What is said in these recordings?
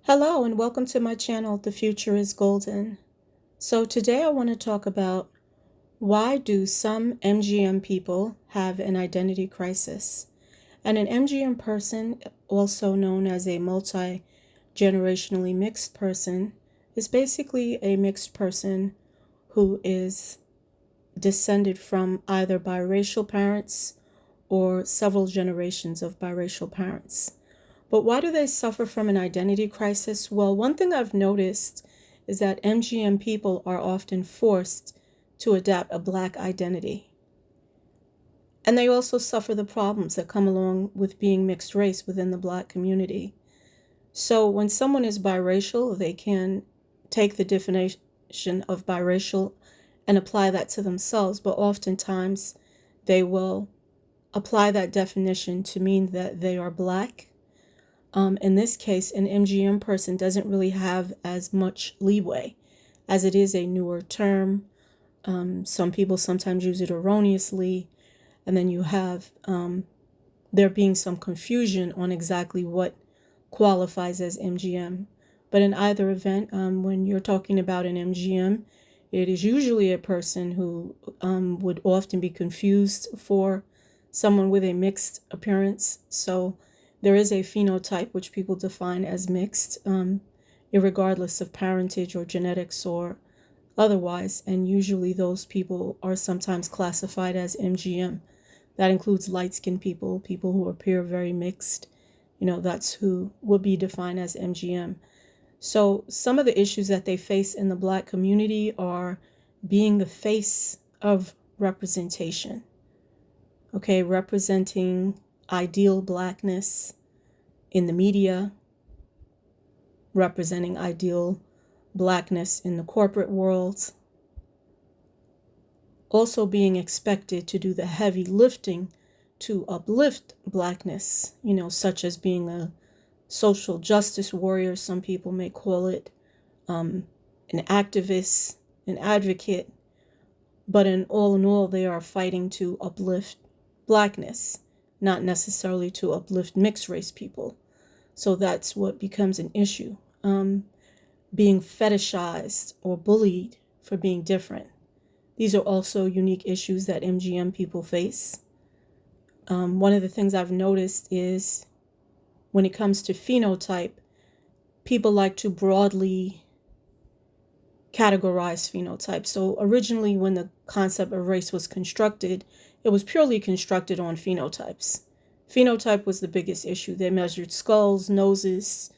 Hello and welcome to my channel, The Future is Golden. So today I want to talk about why do some MGM people have an identity crisis? And an MGM person, also known as a multi-generationally mixed person, is basically a mixed person who is descended from either biracial parents or several generations of biracial parents. But why do they suffer from an identity crisis? Well, one thing I've noticed is that MGM people are often forced to adapt a Black identity. And they also suffer the problems that come along with being mixed race within the Black community. So when someone is biracial, they can take the definition of biracial and apply that to themselves, but oftentimes they will apply that definition to mean that they are Black. In this case, an MGM person doesn't really have as much leeway, as it is a newer term. Some people sometimes use it erroneously, and then you have there being some confusion on exactly what qualifies as MGM. But in either event, when you're talking about an MGM, it is usually a person who would often be confused for someone with a mixed appearance. So there is a phenotype which people define as mixed, irregardless of parentage or genetics or otherwise, and usually those people are sometimes classified as MGM. That includes light-skinned people, people who appear very mixed. That's who would be defined as MGM. So some of the issues that they face in the Black community are being the face of representation. Okay, representing ideal Blackness in the media, representing ideal Blackness in the corporate world, also being expected to do the heavy lifting to uplift Blackness, such as being a social justice warrior, some people may call it, an activist, an advocate, but in all, they are fighting to uplift Blackness, not necessarily to uplift mixed race people. So that's what becomes an issue. Being fetishized or bullied for being different. These are also unique issues that MGM people face. One of the things I've noticed is when it comes to phenotype, people like to broadly categorize phenotypes. So originally, when the concept of race was constructed, it was purely constructed on phenotypes. Phenotype was the biggest issue. They measured skulls, noses,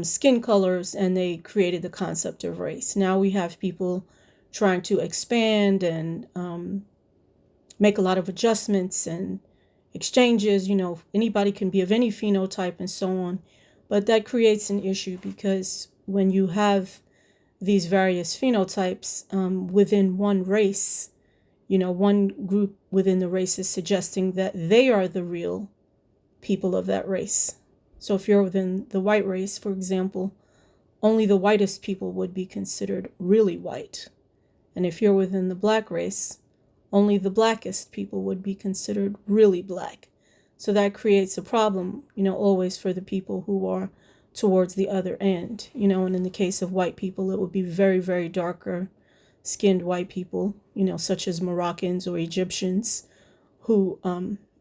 skin colors, and they created the concept of race. Now we have people trying to expand and make a lot of adjustments and exchanges. Anybody can be of any phenotype and so on. But that creates an issue because when you have these various phenotypes within one race, one group within the race is suggesting that they are the real people of that race. So if you're within the white race, for example, only the whitest people would be considered really white. And if you're within the Black race, only the blackest people would be considered really Black. So that creates a problem, always for the people who are towards the other end, and in the case of white people, it would be very, very darker skinned white people, such as Moroccans or Egyptians, who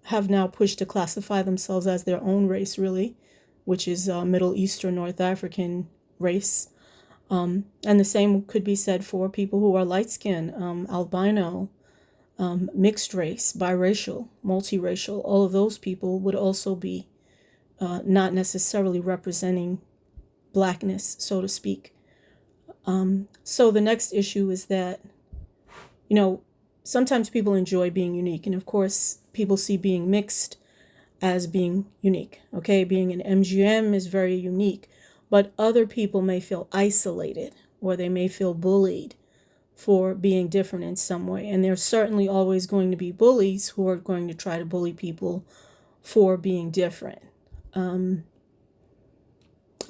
have now pushed to classify themselves as their own race, really, which is Middle Eastern North African race. And the same could be said for people who are light-skinned, albino, mixed race, biracial, multiracial. All of those people would also be not necessarily representing Blackness, so to speak. So the next issue is that, sometimes people enjoy being unique. And of course, people see being mixed as being unique. Okay, being an MGM is very unique. But other people may feel isolated or they may feel bullied for being different in some way. And there's certainly always going to be bullies who are going to try to bully people for being different.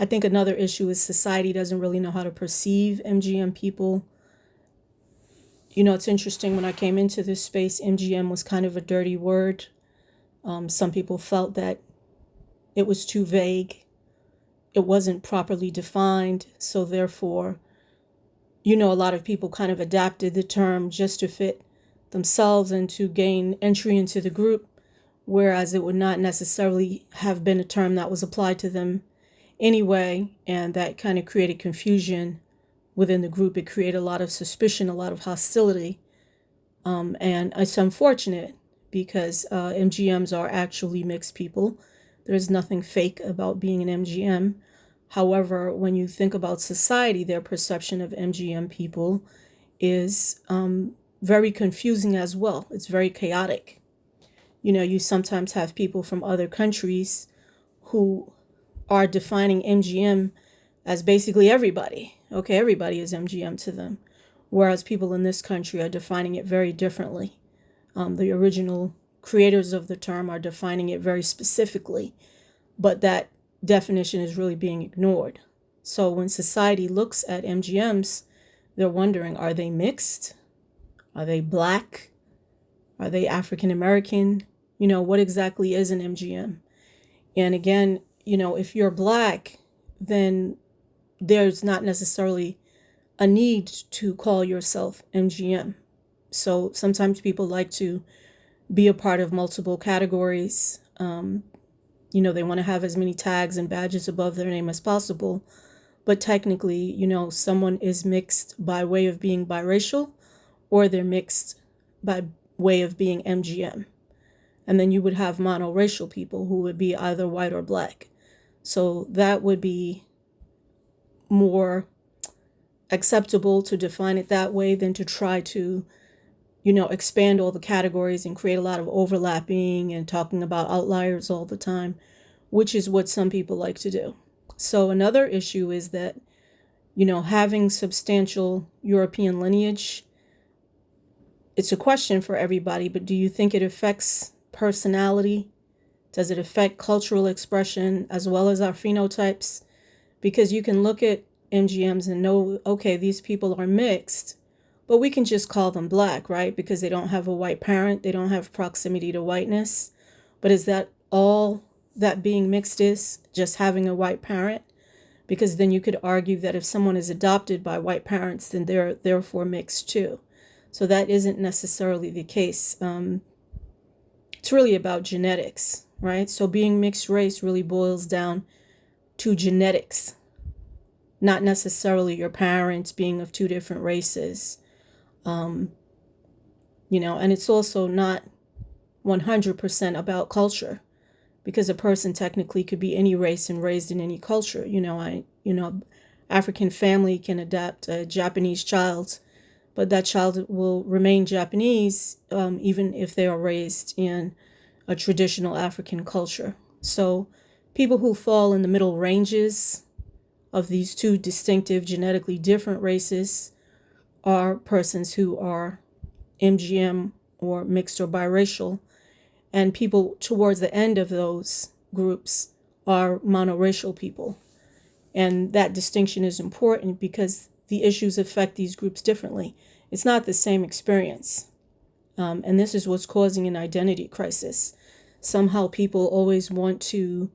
I think another issue is society doesn't really know how to perceive MGM people. It's interesting, when I came into this space, MGM was kind of a dirty word. Some people felt that it was too vague. it wasn't properly defined. So therefore, a lot of people kind of adapted the term just to fit themselves and to gain entry into the group, whereas it would not necessarily have been a term that was applied to them anyway. And that kind of created confusion within the group. It created a lot of suspicion, a lot of hostility. And it's unfortunate because MGMs are actually mixed people. There's nothing fake about being an MGM. However, when you think about society, their perception of MGM people is very confusing as well. It's very chaotic. You sometimes have people from other countries who are defining MGM as basically everybody. Okay, everybody is MGM to them. Whereas people in this country are defining it very differently. The original creators of the term are defining it very specifically, but that definition is really being ignored. So when society looks at MGMs, they're wondering, are they mixed? Are they Black? Are they African American? What exactly is an MGM? And again, if you're Black, then there's not necessarily a need to call yourself MGM. So sometimes people like to be a part of multiple categories. They want to have as many tags and badges above their name as possible. But technically, someone is mixed by way of being biracial, or they're mixed by way of being MGM. And then you would have monoracial people who would be either white or Black. So that would be more acceptable to define it that way than to try to, expand all the categories and create a lot of overlapping and talking about outliers all the time, which is what some people like to do. So another issue is that, having substantial European lineage, it's a question for everybody, but do you think it affects personality? Does it affect cultural expression as well as our phenotypes? Because you can look at MGMs and know, okay, these people are mixed, but we can just call them Black, right? Because they don't have a white parent, they don't have proximity to whiteness. But is that all that being mixed is, just having a white parent? Because then you could argue that if someone is adopted by white parents, then they're therefore mixed too. So that isn't necessarily the case. It's really about genetics, right? So being mixed race really boils down to genetics, not necessarily your parents being of two different races. And it's also not 100% about culture, because a person technically could be any race and raised in any culture. African family can adopt a Japanese child, but that child will remain Japanese, even if they are raised in a traditional African culture. So people who fall in the middle ranges of these two distinctive, genetically different races are persons who are MGM or mixed or biracial, and people towards the end of those groups are monoracial people. And that distinction is important because the issues affect these groups differently. It's not the same experience. And this is what's causing an identity crisis. Somehow people always want to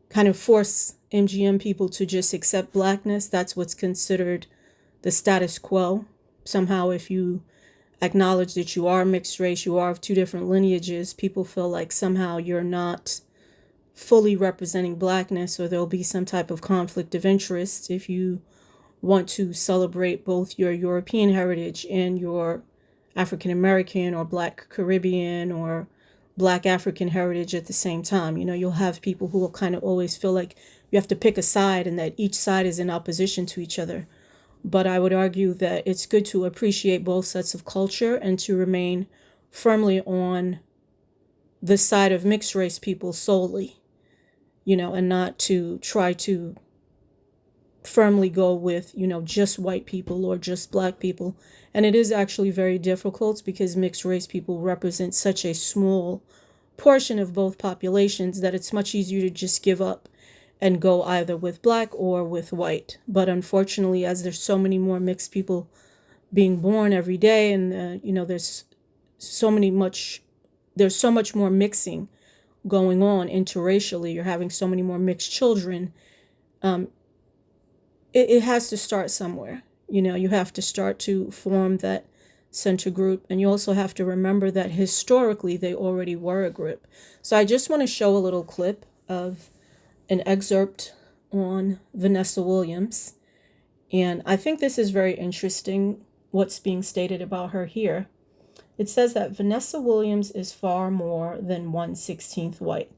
kind of force MGM people to just accept Blackness. That's what's considered the status quo. Somehow if you acknowledge that you are mixed race, you are of two different lineages, people feel like somehow you're not fully representing Blackness, or there'll be some type of conflict of interest if you want to celebrate both your European heritage and your African American or Black Caribbean or Black African heritage at the same time. You'll have people who will kind of always feel like you have to pick a side and that each side is in opposition to each other. But I would argue that it's good to appreciate both sets of culture and to remain firmly on the side of mixed race people solely, and not to try to firmly go with, just white people or just Black people. And it is actually very difficult because mixed race people represent such a small portion of both populations that it's much easier to just give up and go either with Black or with white. But unfortunately, as there's so many more mixed people being born every day, and there's so much more mixing going on interracially. You're having so many more mixed children. it has to start somewhere. You have to start to form that center group. And you also have to remember that historically they already were a group. So I just want to show a little clip of an excerpt on Vanessa Williams. And I think this is very interesting, what's being stated about her here. It says that Vanessa Williams is far more than 1/16 white.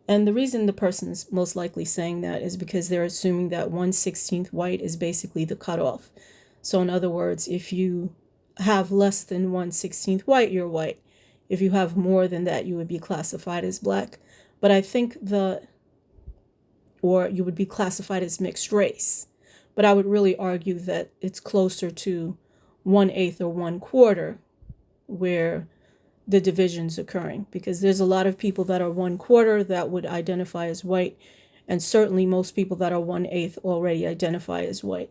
And the reason the person's most likely saying that is because they're assuming that 1/16 white is basically the cutoff. So in other words, if you have less than 1/16 white, you're white. If you have more than that, you would be classified as black. But I think or you would be classified as mixed race. But I would really argue that it's closer to 1/8 or 1/4 where the division's occurring, because there's a lot of people that are 1/4 that would identify as white, and certainly most people that are 1/8 already identify as white.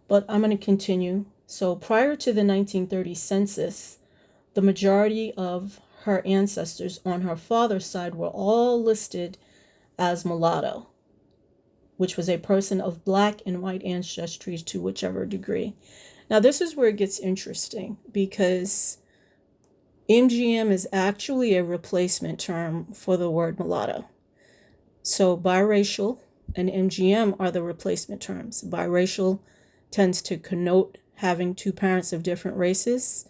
But I'm going to continue. So prior to the 1930 census, the majority of her ancestors on her father's side were all listed as mulatto, which was a person of black and white ancestry to whichever degree. Now, this is where it gets interesting, because MGM is actually a replacement term for the word mulatto. So biracial and MGM are the replacement terms. Biracial tends to connote having two parents of different races.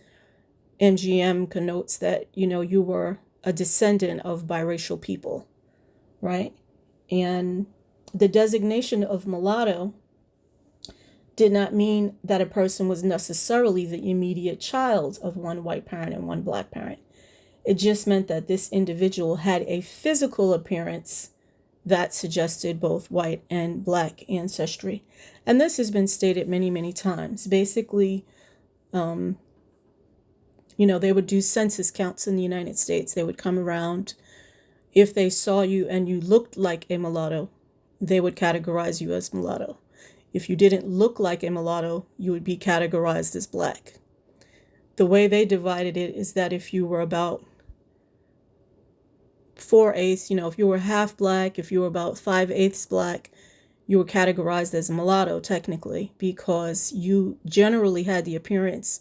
MGM connotes that, you were a descendant of biracial people, right? And the designation of mulatto did not mean that a person was necessarily the immediate child of one white parent and one black parent. It just meant that this individual had a physical appearance that suggested both white and black ancestry. And this has been stated many, many times. Basically, they would do census counts in the United States. They would come around. If they saw you and you looked like a mulatto, they would categorize you as mulatto. If you didn't look like a mulatto, you would be categorized as black. The way they divided it is that if you were about 4/8, if you were half black, if you were about 5/8 black, you were categorized as a mulatto technically, because you generally had the appearance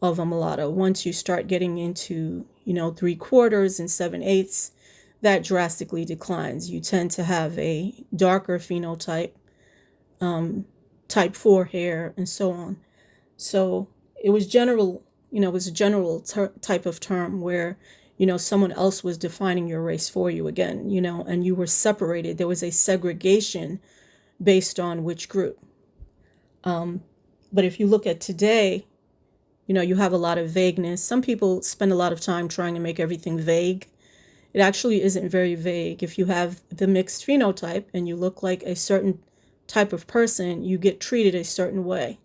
of a mulatto. Once you start getting into, 3/4 and 7/8, that drastically declines. You tend to have a darker phenotype, type 4 hair, and so on. So it was general, it was a general type of term where, someone else was defining your race for you again, and you were separated. There was a segregation based on which group. But if you look at today, you have a lot of vagueness. Some people spend a lot of time trying to make everything vague. It actually isn't very vague. If you have the mixed phenotype and you look like a certain type of person, you get treated a certain way.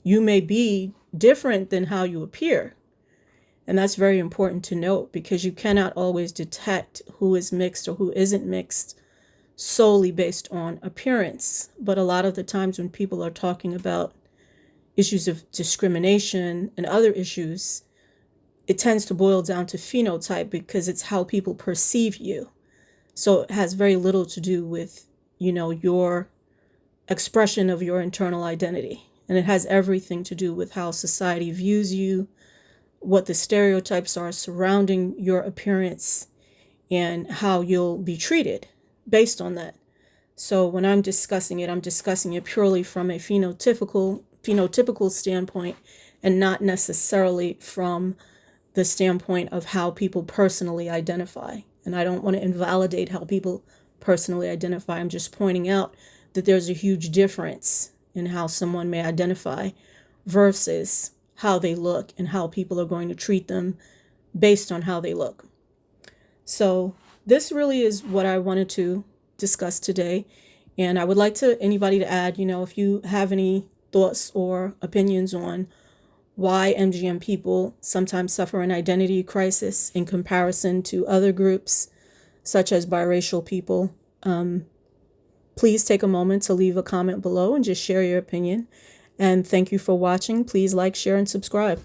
You may be different than how you appear. And that's very important to note, because you cannot always detect who is mixed or who isn't mixed solely based on appearance. But a lot of the times when people are talking about issues of discrimination and other issues, it tends to boil down to phenotype, because it's how people perceive you. So it has very little to do with, your expression of your internal identity. And it has everything to do with how society views you, what the stereotypes are surrounding your appearance, and how you'll be treated based on that. So when I'm discussing it purely from a phenotypical standpoint, and not necessarily from the standpoint of how people personally identify. And I don't want to invalidate how people personally identify. I'm just pointing out that there's a huge difference in how someone may identify versus how they look, and how people are going to treat them based on how they look. So this really is what I wanted to discuss today. And I would like anybody to add, if you have any thoughts or opinions on why MGM people sometimes suffer an identity crisis in comparison to other groups, such as biracial people. Please take a moment to leave a comment below and just share your opinion. And thank you for watching. Please like, share, and subscribe.